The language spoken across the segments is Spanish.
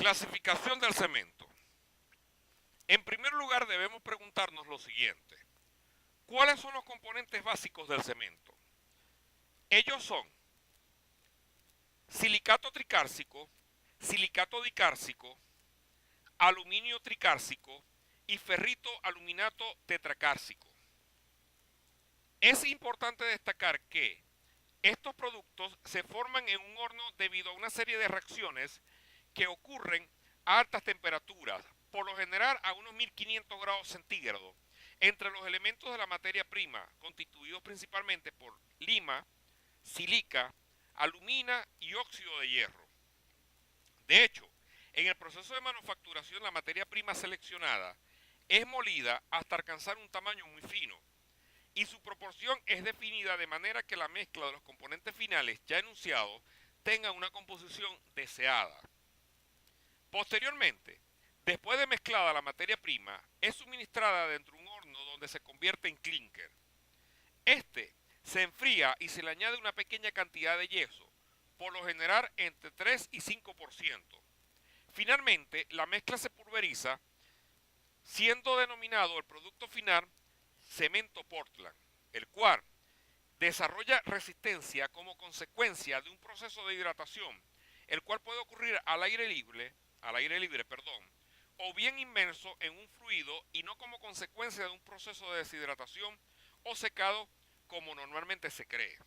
Clasificación del cemento. En primer lugar debemos preguntarnos lo siguiente. ¿Cuáles son los componentes básicos del cemento? Ellos son silicato tricárcico, silicato dicárcico, aluminio tricárcico y ferrito aluminato tetracárcico. Es importante destacar que estos productos se forman en un horno debido a una serie de reacciones que ocurren a altas temperaturas, por lo general a unos 1500 grados centígrados, entre los elementos de la materia prima, constituidos principalmente por lima, silica, alumina y óxido de hierro. De hecho, en el proceso de manufacturación la materia prima seleccionada es molida hasta alcanzar un tamaño muy fino, y su proporción es definida de manera que la mezcla de los componentes finales ya enunciados tenga una composición deseada. Posteriormente, después de mezclada la materia prima, es suministrada dentro de un horno donde se convierte en clinker. Este se enfría y se le añade una pequeña cantidad de yeso, por lo general entre 3 y 5%. Finalmente, la mezcla se pulveriza, siendo denominado el producto final cemento Portland, el cual desarrolla resistencia como consecuencia de un proceso de hidratación, el cual puede ocurrir al aire libre, o bien inmerso en un fluido y no como consecuencia de un proceso de deshidratación o secado como normalmente se cree.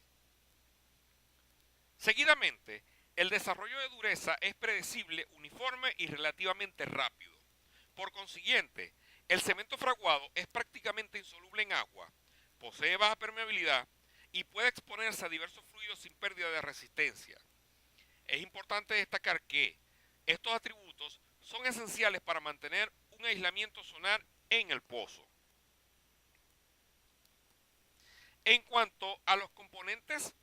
Seguidamente, el desarrollo de dureza es predecible, uniforme y relativamente rápido. Por consiguiente, el cemento fraguado es prácticamente insoluble en agua, posee baja permeabilidad y puede exponerse a diversos fluidos sin pérdida de resistencia. Es importante destacar que estos atributos son esenciales para mantener un aislamiento solar en el pozo. En cuanto a los componentes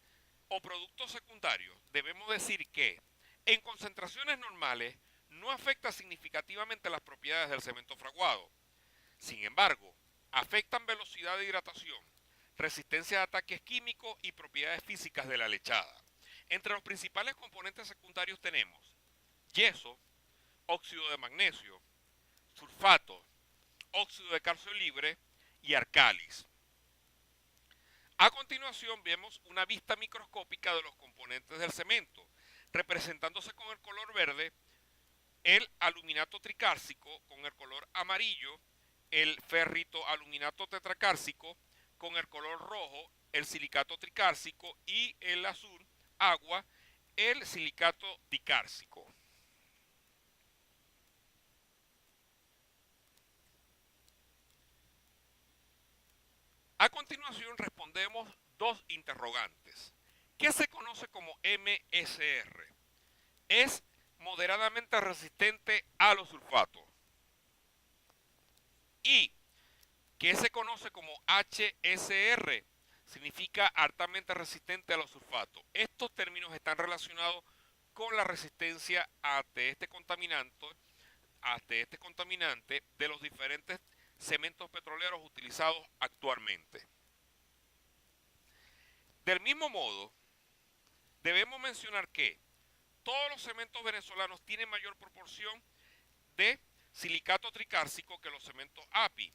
o productos secundarios, debemos decir que en concentraciones normales no afecta significativamente las propiedades del cemento fraguado. Sin embargo, afectan velocidad de hidratación, resistencia a ataques químicos y propiedades físicas de la lechada. Entre los principales componentes secundarios tenemos yeso, óxido de magnesio, sulfato, óxido de calcio libre y álcalis. A continuación vemos una vista microscópica de los componentes del cemento, representándose con el color verde el aluminato tricárcico, con el color amarillo el ferrito aluminato tetracárcico, con el color rojo el silicato tricárcico y el azul agua el silicato dicárcico. A continuación respondemos dos interrogantes. ¿Qué se conoce como MSR? Es moderadamente resistente a los sulfatos. ¿Y qué se conoce como HSR? Significa altamente resistente a los sulfatos. Estos términos están relacionados con la resistencia ante este contaminante de los diferentes cementos petroleros utilizados actualmente. Del mismo modo, debemos mencionar que todos los cementos venezolanos tienen mayor proporción de silicato tricárcico que los cementos API.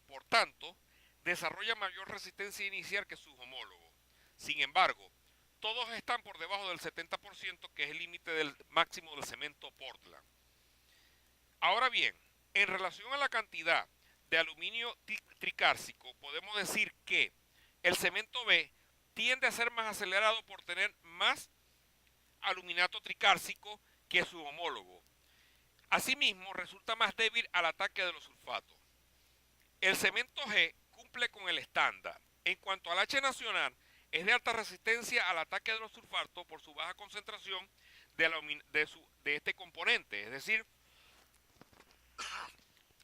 Por tanto, desarrollan mayor resistencia inicial que sus homólogos. Sin embargo, todos están por debajo del 70%, que es el límite del máximo del cemento Portland. Ahora bien, en relación a la cantidad de aluminio tricárcico, podemos decir que el cemento B tiende a ser más acelerado por tener más aluminato tricárcico que su homólogo. Asimismo, resulta más débil al ataque de los sulfatos. El cemento G cumple con el estándar. En cuanto al H nacional, es de alta resistencia al ataque de los sulfatos por su baja concentración de este componente, es decir,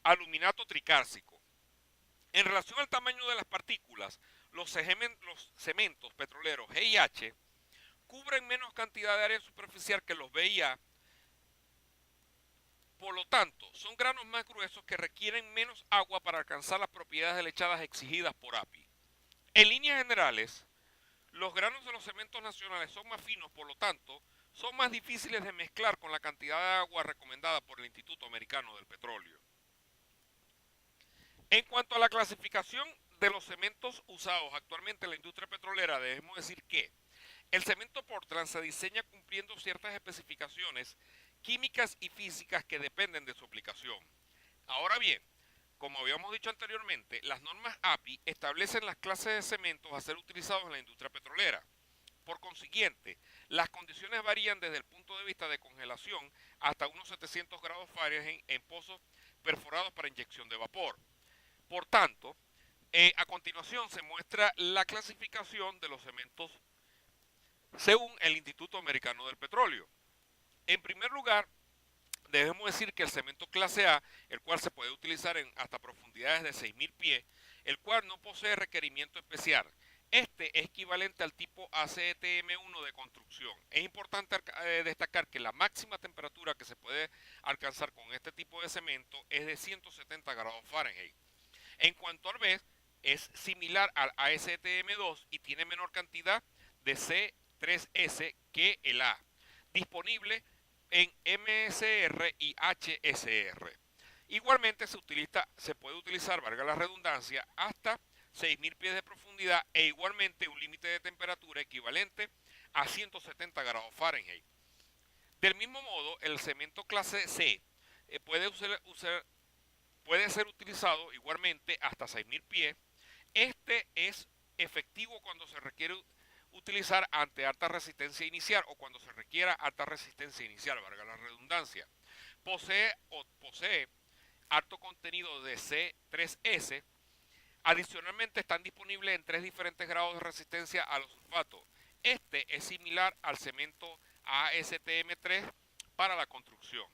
aluminato tricárcico. En relación al tamaño de las partículas, los cementos petroleros G y H cubren menos cantidad de área superficial que los B y A. Por lo tanto, son granos más gruesos que requieren menos agua para alcanzar las propiedades de lechadas exigidas por API. En líneas generales, los granos de los cementos nacionales son más finos, por lo tanto, son más difíciles de mezclar con la cantidad de agua recomendada por el Instituto Americano del Petróleo. En cuanto a la clasificación de los cementos usados actualmente en la industria petrolera, debemos decir que el cemento Portland se diseña cumpliendo ciertas especificaciones químicas y físicas que dependen de su aplicación. Ahora bien, como habíamos dicho anteriormente, las normas API establecen las clases de cementos a ser utilizados en la industria petrolera. Por consiguiente, las condiciones varían desde el punto de vista de congelación hasta unos 700 grados Fahrenheit en pozos perforados para inyección de vapor. Por tanto, a continuación se muestra la clasificación de los cementos según el Instituto Americano del Petróleo. En primer lugar, debemos decir que el cemento clase A, el cual se puede utilizar en hasta profundidades de 6.000 pies, el cual no posee requerimiento especial. Este es equivalente al tipo ACTM1 de construcción. Es importante destacar que la máxima temperatura que se puede alcanzar con este tipo de cemento es de 170 grados Fahrenheit. En cuanto al B, es similar al ASTM2 y tiene menor cantidad de C3S que el A, disponible en MSR y HSR. Igualmente se puede utilizar, valga la redundancia, hasta 6.000 pies de profundidad e igualmente un límite de temperatura equivalente a 170 grados Fahrenheit. Del mismo modo, el cemento clase C puede ser utilizado igualmente hasta 6.000 pies. Este es efectivo cuando se requiere utilizar ante alta resistencia inicial o cuando se requiera alta resistencia inicial, valga la redundancia. Posee alto contenido de C3S. Adicionalmente están disponibles en 3 diferentes grados de resistencia a los sulfatos. Este es similar al cemento ASTM3 para la construcción.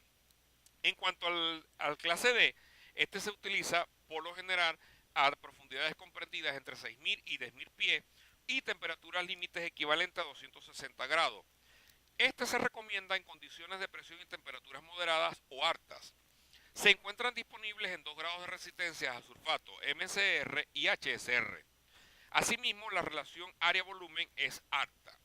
En cuanto al clase D, este se utiliza por lo general a profundidades comprendidas entre 6.000 y 10.000 pies y temperaturas límites equivalentes a 260 grados. Este se recomienda en condiciones de presión y temperaturas moderadas o altas. Se encuentran disponibles en 2 grados de resistencia a sulfato, MSR y HSR. Asimismo, la relación área-volumen es alta.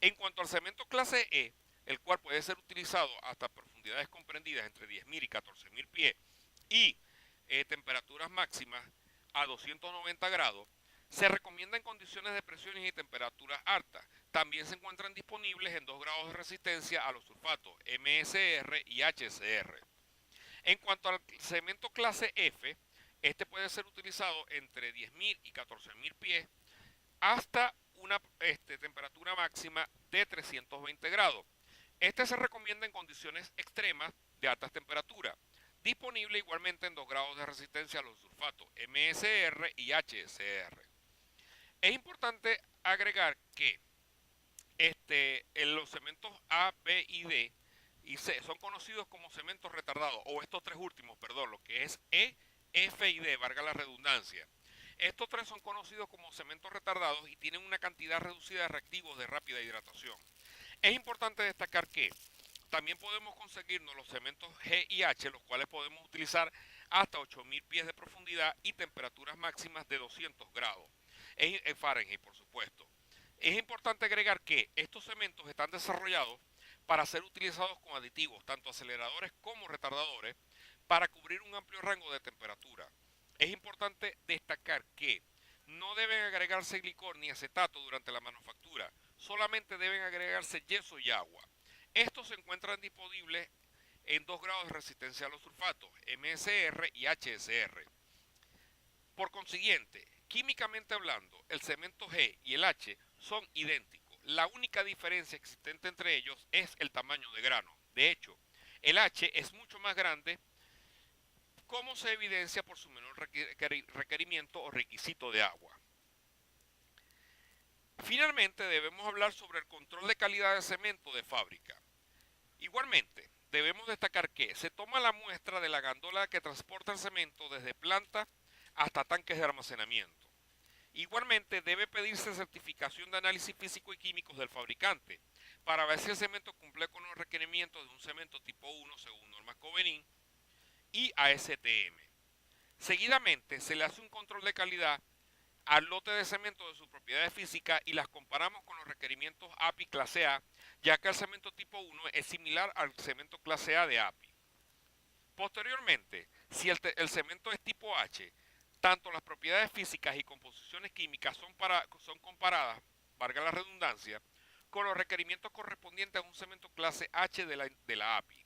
En cuanto al cemento clase E, el cual puede ser utilizado hasta profundidades comprendidas entre 10.000 y 14.000 pies y temperaturas máximas a 290 grados, se recomienda en condiciones de presiones y temperaturas altas. También se encuentran disponibles en 2 grados de resistencia a los sulfatos, MSR y HSR. En cuanto al cemento clase F, este puede ser utilizado entre 10.000 y 14.000 pies hasta una temperatura máxima de 320 grados. Este se recomienda en condiciones extremas de altas temperaturas. Disponible igualmente en 2 grados de resistencia a los sulfatos, MSR y HSR. Es importante agregar que los cementos A, B y D y C son conocidos como cementos retardados, o estos tres últimos, perdón, lo que es E, F y D, valga la redundancia. Estos tres son conocidos como cementos retardados y tienen una cantidad reducida de reactivos de rápida hidratación. Es importante destacar que también podemos conseguirnos los cementos G y H, los cuales podemos utilizar hasta 8.000 pies de profundidad y temperaturas máximas de 200 grados en Fahrenheit, por supuesto. Es importante agregar que estos cementos están desarrollados para ser utilizados con aditivos, tanto aceleradores como retardadores, para cubrir un amplio rango de temperatura. Es importante destacar que no deben agregarse licor ni acetato durante la manufactura, solamente deben agregarse yeso y agua. Estos se encuentran disponibles en 2 grados de resistencia a los sulfatos, MSR y HSR. Por consiguiente, químicamente hablando, el cemento G y el H son idénticos. La única diferencia existente entre ellos es el tamaño de grano. De hecho, el H es mucho más grande, como se evidencia por su menor requerimiento o requisito de agua. Finalmente, debemos hablar sobre el control de calidad de cemento de fábrica. Igualmente, debemos destacar que se toma la muestra de la gandola que transporta el cemento desde planta hasta tanques de almacenamiento. Igualmente, debe pedirse certificación de análisis físico y químicos del fabricante para ver si el cemento cumple con los requerimientos de un cemento tipo 1 según normas Covenin y ASTM. Seguidamente, se le hace un control de calidad al lote de cemento de sus propiedades físicas y las comparamos con los requerimientos API clase A, ya que el cemento tipo 1 es similar al cemento clase A de API. Posteriormente, si el cemento es tipo H, tanto las propiedades físicas y composiciones químicas son comparadas, valga la redundancia, con los requerimientos correspondientes a un cemento clase H de la API.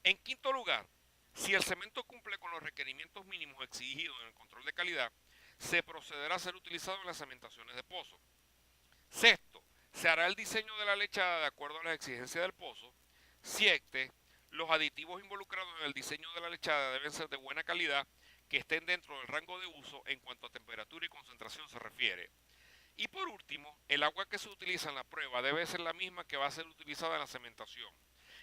En quinto lugar, si el cemento cumple con los requerimientos mínimos exigidos en el control de calidad, se procederá a ser utilizado en las cementaciones de pozo. Sexto, se hará el diseño de la lechada de acuerdo a las exigencias del pozo. Siete, los aditivos involucrados en el diseño de la lechada deben ser de buena calidad, que estén dentro del rango de uso en cuanto a temperatura y concentración se refiere. Y por último, el agua que se utiliza en la prueba debe ser la misma que va a ser utilizada en la cementación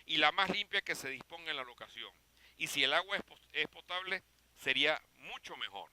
y la más limpia que se disponga en la locación. Y si el agua es potable, sería mucho mejor.